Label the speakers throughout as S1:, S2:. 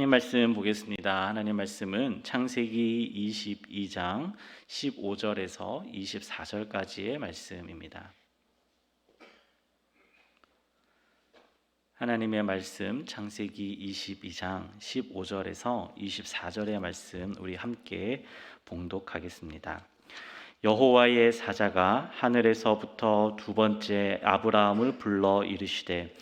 S1: 하나님 말씀 보겠습니다. 하나님 말씀은 창세기 22장 15절에서 24절까지의 말씀입니다. 하나님의 말씀 창세기 22장 15절에서 24절의 말씀 우리 함께 봉독하겠습니다. 여호와의 사자가 하늘에서부터 두 번째 아브라함을 불러 이르시되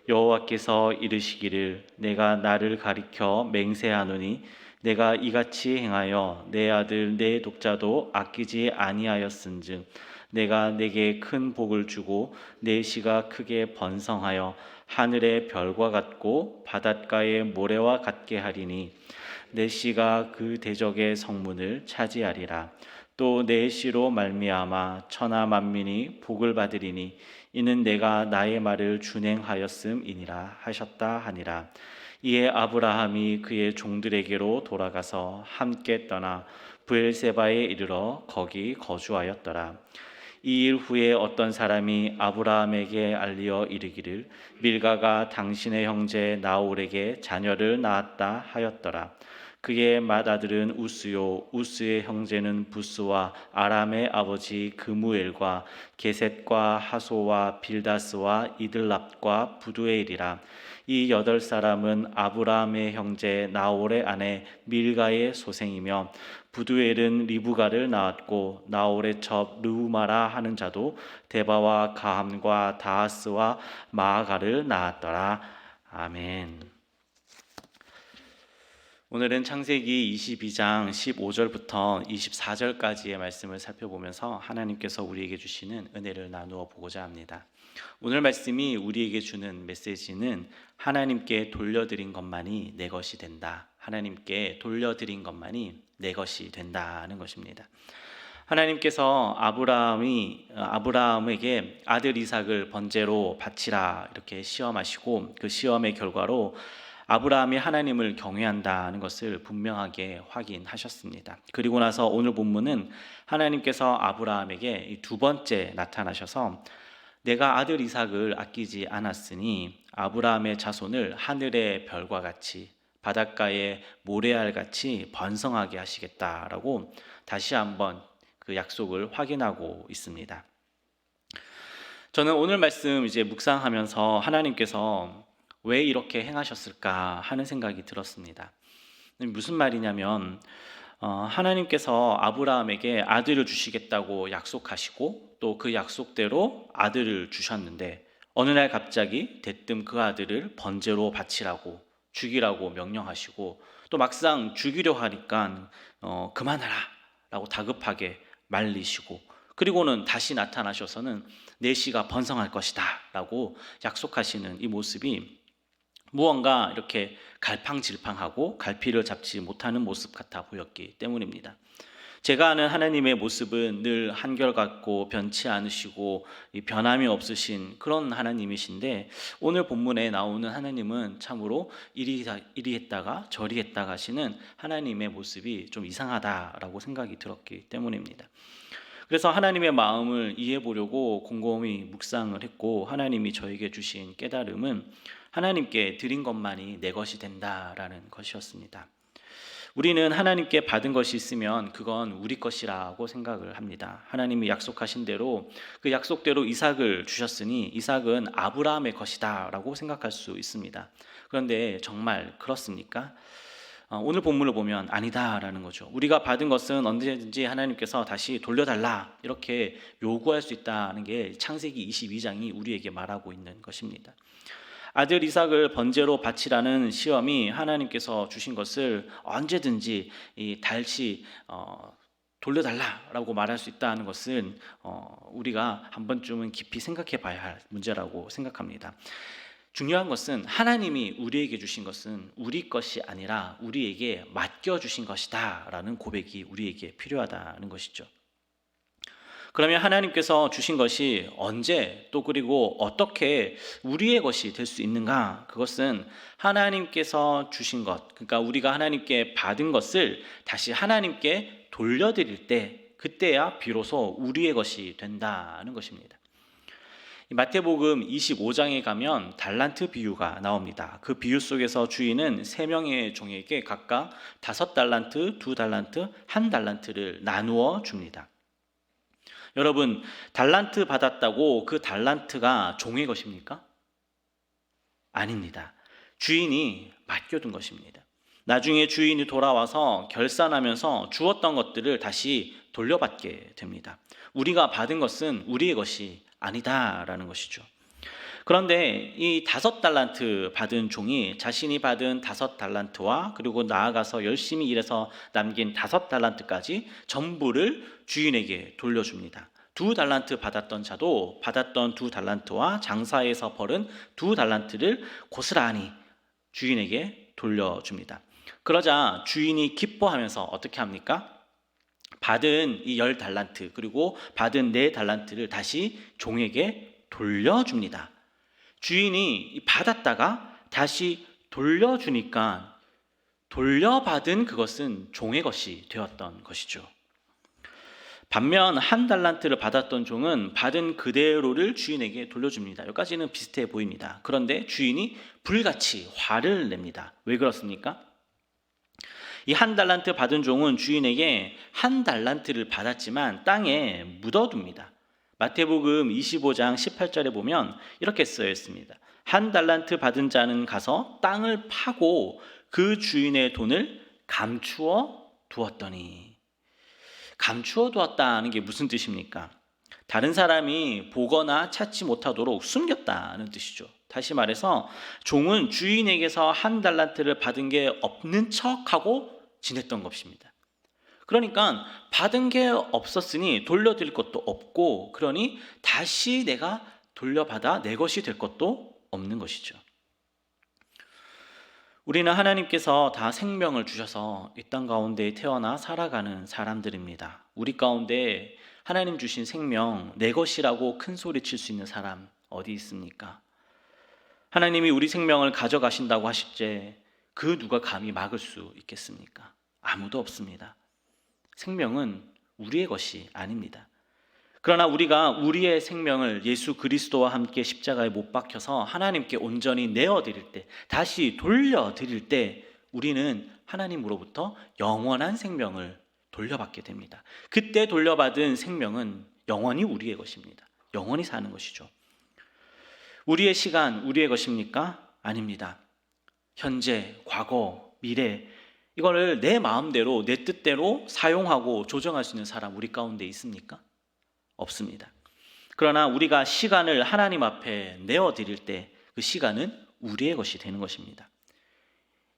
S1: 여호와께서 이르시기를 내가 나를 가리켜 맹세하노니 내가 이같이 행하여 내 아들 내 독자도 아끼지 아니하였은즉 내가 내게 큰 복을 주고 내 씨가 크게 번성하여 하늘의 별과 같고 바닷가의 모래와 같게 하리니 내 씨가 그 대적의 성문을 차지하리라. 또 내 씨로 말미암아 천하 만민이 복을 받으리니 이는 내가 나의 말을 준행하였음이니라 하셨다 하니라. 이에 아브라함이 그의 종들에게로 돌아가서 함께 떠나 브엘세바에 이르러 거기 거주하였더라. 이 일 후에 어떤 사람이 아브라함에게 알리어 이르기를 밀가가 당신의 형제 나홀에게 자녀를 낳았다 하였더라. 그의 맏아들은 우스요 우스의 형제는 부스와 아람의 아버지 그무엘과 게셋과 하소와 빌다스와 이들랍과 부두엘이라. 이 8사람은 아브라함의 형제 나홀의 아내 밀가의 소생이며 부두엘은 리브가를 낳았고 나홀의 첩 르우마라 하는 자도 데바와 가함과 다하스와 마아가를 낳았더라. 아멘. 오늘은 창세기 22장 15절부터 24절까지의 말씀을 살펴보면서 하나님께서 우리에게 주시는 은혜를 나누어 보고자 합니다. 오늘 말씀이 우리에게 주는 메시지는 하나님께 돌려드린 것만이 내 것이 된다. 하나님께 돌려드린 것만이 내 것이 된다는 것입니다. 하나님께서 아브라함에게 아들 이삭을 번제로 바치라 이렇게 시험하시고 그 시험의 결과로 아브라함이 하나님을 경외한다는 것을 분명하게 확인하셨습니다. 그리고 나서 오늘 본문은 하나님께서 아브라함에게 두 번째 나타나셔서 내가 아들 이삭을 아끼지 않았으니 아브라함의 자손을 하늘의 별과 같이 바닷가의 모래알 같이 번성하게 하시겠다라고 다시 한번 그 약속을 확인하고 있습니다. 저는 오늘 말씀 묵상하면서 하나님께서 왜 이렇게 행하셨을까 하는 생각이 들었습니다. 무슨 말이냐면 하나님께서 아브라함에게 아들을 주시겠다고 약속하시고 또 그 약속대로 아들을 주셨는데 어느 날 갑자기 대뜸 그 아들을 번제로 바치라고 죽이라고 명령하시고 또 막상 죽이려 하니까 그만하라 라고 다급하게 말리시고 그리고는 다시 나타나셔서는 내 씨가 번성할 것이다 라고 약속하시는 이 모습이 무언가 이렇게 갈팡질팡하고 갈피를 잡지 못하는 모습 같아 보였기 때문입니다. 제가 아는 하나님의 모습은 늘 한결같고 변치 않으시고 변함이 없으신 그런 하나님이신데 오늘 본문에 나오는 하나님은 참으로 이리 했다가 저리 했다가 하시는 하나님의 모습이 좀 이상하다라고 생각이 들었기 때문입니다. 그래서 하나님의 마음을 이해해 보려고 곰곰이 묵상을 했고 하나님이 저에게 주신 깨달음은 하나님께 드린 것만이 내 것이 된다라는 것이었습니다. 우리는 하나님께 받은 것이 있으면 그건 우리 것이라고 생각을 합니다. 하나님이 약속하신 대로 그 약속대로 이삭을 주셨으니 이삭은 아브라함의 것이다라고 생각할 수 있습니다. 그런데 정말 그렇습니까? 오늘 본문을 보면 아니다라는 거죠. 우리가 받은 것은 언제든지 하나님께서 다시 돌려달라 이렇게 요구할 수 있다는 게 창세기 22장이 우리에게 말하고 있는 것입니다. 아들 이삭을 번제로 바치라는 시험이 하나님께서 주신 것을 언제든지 다시 돌려달라라고 말할 수 있다는 것은 우리가 한 번쯤은 깊이 생각해 봐야 할 문제라고 생각합니다. 중요한 것은 하나님이 우리에게 주신 것은 우리 것이 아니라 우리에게 맡겨주신 것이다 라는 고백이 우리에게 필요하다는 것이죠. 그러면 하나님께서 주신 것이 언제 또 그리고 어떻게 우리의 것이 될 수 있는가? 그것은 하나님께서 주신 것, 그러니까 우리가 하나님께 받은 것을 다시 하나님께 돌려드릴 때 그때야 비로소 우리의 것이 된다는 것입니다. 이 마태복음 25장에 가면 달란트 비유가 나옵니다. 그 비유 속에서 주인은 3명의 종에게 각각 5달란트, 2달란트, 1달란트를 나누어 줍니다. 여러분, 달란트 받았다고 그 달란트가 종의 것입니까? 아닙니다. 주인이 맡겨둔 것입니다. 나중에 주인이 돌아와서 결산하면서 주었던 것들을 다시 돌려받게 됩니다. 우리가 받은 것은 우리의 것이 아니다라는 것이죠. 그런데 이 5달란트 받은 종이 자신이 받은 5달란트와 그리고 나아가서 열심히 일해서 남긴 5달란트까지 전부를 주인에게 돌려줍니다. 2달란트 받았던 자도 받았던 2달란트와 장사에서 벌은 2달란트를 고스란히 주인에게 돌려줍니다. 그러자 주인이 기뻐하면서 어떻게 합니까? 받은 이 10달란트 그리고 받은 4달란트를 다시 종에게 돌려줍니다. 주인이 받았다가 다시 돌려주니까 돌려받은 그것은 종의 것이 되었던 것이죠. 반면 1달란트를 받았던 종은 받은 그대로를 주인에게 돌려줍니다. 여기까지는 비슷해 보입니다. 그런데 주인이 불같이 화를 냅니다. 왜 그렇습니까? 이 1달란트 받은 종은 주인에게 1달란트를 받았지만 땅에 묻어둡니다. 마태복음 25장 18절에 보면 이렇게 쓰여 있습니다. 1달란트 받은 자는 가서 땅을 파고 그 주인의 돈을 감추어 두었더니. 감추어 두었다는 게 무슨 뜻입니까? 다른 사람이 보거나 찾지 못하도록 숨겼다는 뜻이죠. 다시 말해서 종은 주인에게서 1달란트를 받은 게 없는 척하고 지냈던 것입니다. 그러니까 받은 게 없었으니 돌려드릴 것도 없고, 그러니 다시 내가 돌려받아 내 것이 될 것도 없는 것이죠. 우리는 하나님께서 다 생명을 주셔서 이 땅 가운데 태어나 살아가는 사람들입니다. 우리 가운데 하나님 주신 생명, 내 것이라고 큰 소리 칠 수 있는 사람 어디 있습니까? 하나님이 우리 생명을 가져가신다고 하실때 그 누가 감히 막을 수 있겠습니까? 아무도 없습니다. 생명은 우리의 것이 아닙니다. 그러나 우리가 우리의 생명을 예수 그리스도와 함께 십자가에 못 박혀서 하나님께 온전히 내어드릴 때, 다시 돌려드릴 때 우리는 하나님으로부터 영원한 생명을 돌려받게 됩니다. 그때 돌려받은 생명은 영원히 우리의 것입니다. 영원히 사는 것이죠. 우리의 시간, 우리의 것입니까? 아닙니다. 현재, 과거, 미래, 이거를 내 마음대로, 내 뜻대로 사용하고 조정할 수 있는 사람 우리 가운데 있습니까? 없습니다. 그러나 우리가 시간을 하나님 앞에 내어드릴 때 그 시간은 우리의 것이 되는 것입니다.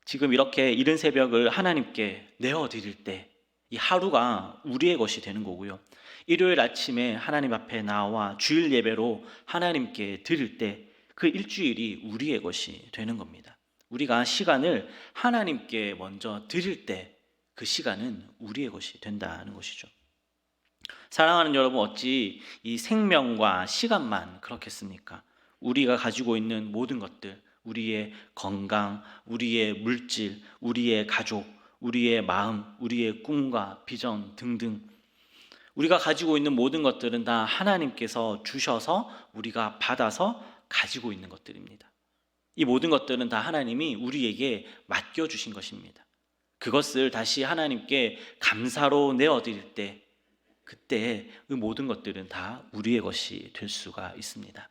S1: 지금 이렇게 이른 새벽을 하나님께 내어드릴 때 이 하루가 우리의 것이 되는 거고요. 일요일 아침에 하나님 앞에 나와 주일 예배로 하나님께 드릴 때 그 일주일이 우리의 것이 되는 겁니다. 우리가 시간을 하나님께 먼저 드릴 때 그 시간은 우리의 것이 된다는 것이죠. 사랑하는 여러분, 어찌 이 생명과 시간만 그렇겠습니까? 우리가 가지고 있는 모든 것들, 우리의 건강, 우리의 물질, 우리의 가족, 우리의 마음, 우리의 꿈과 비전 등등, 우리가 가지고 있는 모든 것들은 다 하나님께서 주셔서 우리가 받아서 가지고 있는 것들입니다. 이 모든 것들은 다 하나님이 우리에게 맡겨주신 것입니다. 그것을 다시 하나님께 감사로 내어드릴 때, 그때 그 모든 것들은 다 우리의 것이 될 수가 있습니다.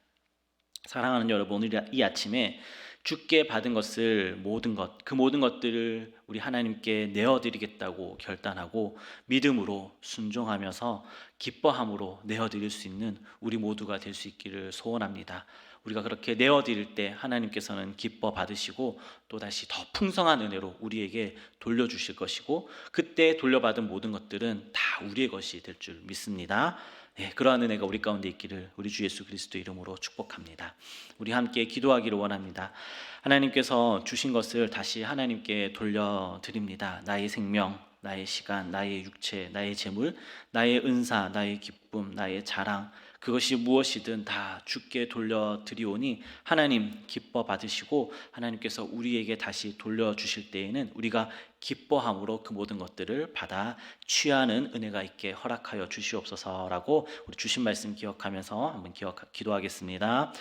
S1: 사랑하는 여러분, 오늘 이 아침에 주께 받은 것을 모든 것, 그 모든 것들을 우리 하나님께 내어드리겠다고 결단하고 믿음으로 순종하면서 기뻐함으로 내어드릴 수 있는 우리 모두가 될 수 있기를 소원합니다. 우리가 그렇게 내어드릴 때 하나님께서는 기뻐 받으시고 또다시 더 풍성한 은혜로 우리에게 돌려주실 것이고, 그때 돌려받은 모든 것들은 다 우리의 것이 될 줄 믿습니다. 네, 그러한 은혜가 우리 가운데 있기를 우리 주 예수 그리스도 이름으로 축복합니다. 우리 함께 기도하기를 원합니다. 하나님께서 주신 것을 다시 하나님께 돌려드립니다. 나의 생명, 나의 시간, 나의 육체, 나의 재물, 나의 은사, 나의 기쁨, 나의 자랑, 그것이 무엇이든 다 주께 돌려드리오니 하나님 기뻐 받으시고 하나님께서 우리에게 다시 돌려주실 때에는 우리가 기뻐함으로 그 모든 것들을 받아 취하는 은혜가 있게 허락하여 주시옵소서라고 우리 주신 말씀 기억하면서 한번 기도하겠습니다.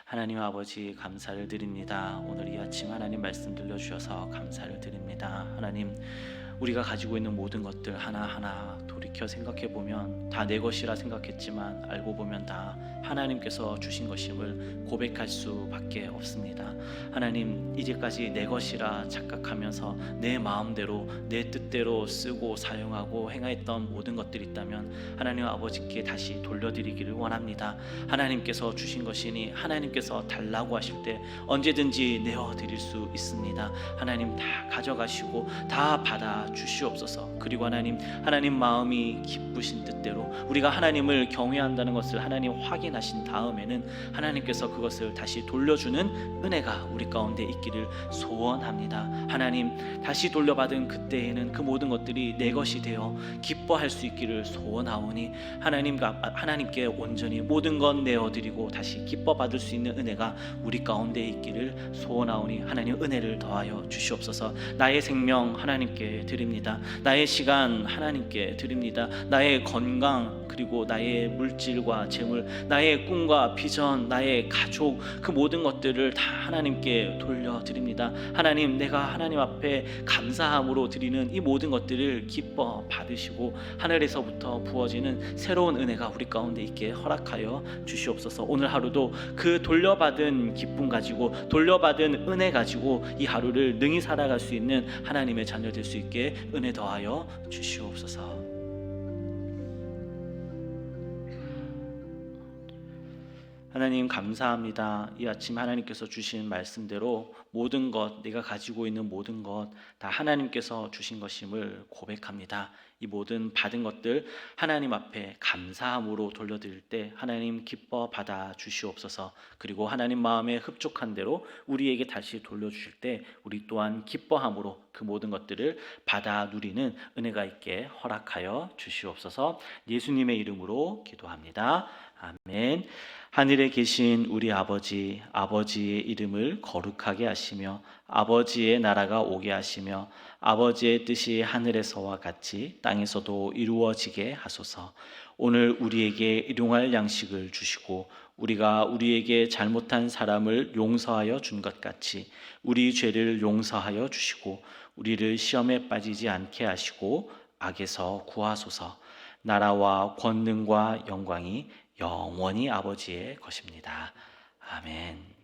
S1: 하나님 아버지 감사를 드립니다. 오늘 이 아침 하나님 말씀 들려주셔서 감사를 드립니다. 하나님 우리가 가지고 있는 모든 것들 하나하나 돌이켜 생각해보면 다 내 것이라 생각했지만 알고 보면 다 하나님께서 주신 것임을 고백할 수밖에 없습니다. 하나님 이제까지 내 것이라 착각하면서 내 마음대로 내 뜻대로 쓰고 사용하고 행하였던 모든 것들이 있다면 하나님 아버지께 다시 돌려드리기를 원합니다. 하나님께서 주신 것이니 하나님께서 달라고 하실 때 언제든지 내어드릴 수 있습니다. 하나님 다 가져가시고 다 받아 주시옵소서. 그리고 하나님 마음이 기쁘신 뜻대로 우리가 하나님을 경외한다는 것을 하나님 확인하신 다음에는 하나님께서 그것을 다시 돌려주는 은혜가 우리 가운데 있기를 소원합니다. 하나님 다시 돌려받은 그때에는 그 모든 것들이 내 것이 되어 기뻐할 수 있기를 소원하오니 하나님께 온전히 모든 것 내어드리고 다시 기뻐 받을 수 있는 은혜가 우리 가운데 있기를 소원하오니 하나님 은혜를 더하여 주시옵소서. 나의 생명 하나님께 드립니다. 나의 시간 하나님께 드립니다. 나의 건강 그리고 나의 물질과 재물, 나의 꿈과 비전, 나의 가족 그 모든 것들을 다 하나님께 돌려드립니다. 하나님 내가 하나님 앞에 감사함으로 드리는 이 모든 것들을 기뻐 받으시고 하늘에서부터 부어지는 새로운 은혜가 우리 가운데 있게 허락하여 주시옵소서. 오늘 하루도 그 돌려받은 기쁨 가지고 돌려받은 은혜 가지고 이 하루를 능히 살아갈 수 있는 하나님의 자녀 될 수 있게 은혜 더하여 주시옵소서. 하나님 감사합니다. 이 아침 하나님께서 주신 말씀대로 모든 것, 내가 가지고 있는 모든 것 다 하나님께서 주신 것임을 고백합니다. 이 모든 받은 것들 하나님 앞에 감사함으로 돌려드릴 때 하나님 기뻐 받아 주시옵소서. 그리고 하나님 마음에 흡족한 대로 우리에게 다시 돌려주실 때 우리 또한 기뻐함으로 그 모든 것들을 받아 누리는 은혜가 있게 허락하여 주시옵소서. 예수님의 이름으로 기도합니다. 아멘. 하늘에 계신 우리 아버지, 아버지의 이름을 거룩하게 하시며 아버지의 나라가 오게 하시며 아버지의 뜻이 하늘에서와 같이 땅에서도 이루어지게 하소서. 오늘 우리에게 일용할 양식을 주시고 우리가 우리에게 잘못한 사람을 용서하여 준 것 같이 우리 죄를 용서하여 주시고 우리를 시험에 빠지지 않게 하시고 악에서 구하소서. 나라와 권능과 영광이 영원히 아버지의 것입니다. 아멘.